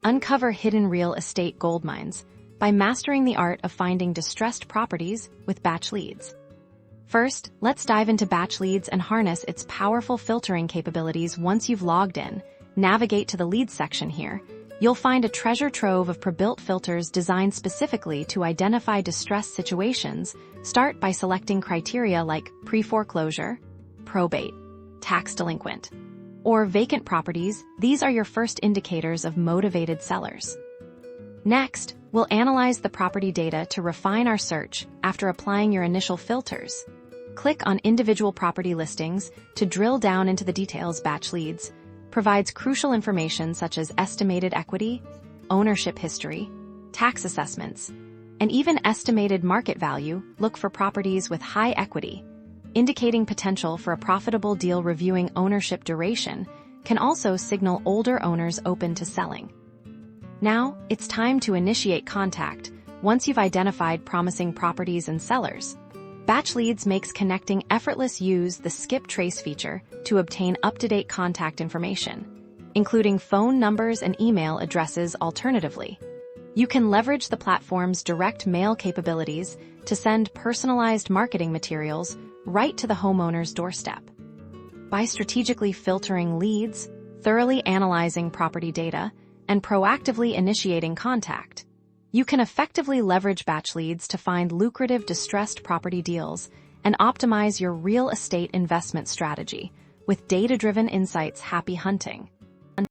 Uncover hidden real estate goldmines by mastering the art of finding distressed properties with Batchleads. First, let's dive into Batchleads and harness its powerful filtering capabilities. Once you've logged in, navigate to the Leads section here. You'll find a treasure trove of pre-built filters designed specifically to identify distressed situations. Start by selecting criteria like pre-foreclosure, probate, tax delinquent, or vacant properties. These are your first indicators of motivated sellers. Next, we'll analyze the property data to refine our search after applying your initial filters. Click on individual property listings to drill down into the details. Batchleads provides crucial information such as estimated equity, ownership history, tax assessments, and even estimated market value. Look for properties with high equity, indicating potential for a profitable deal. Reviewing ownership duration can also signal older owners open to selling. Now, it's time to initiate contact. Once you've identified promising properties and sellers, Batchleads makes connecting effortless. Use the skip trace feature to obtain up-to-date contact information, including phone numbers and email addresses. Alternatively, you can leverage the platform's direct mail capabilities to send personalized marketing materials right to the homeowner's doorstep. By strategically filtering leads, thoroughly analyzing property data, and proactively initiating contact, you can effectively leverage Batchleads to find lucrative distressed property deals and optimize your real estate investment strategy with data-driven insights. Happy hunting!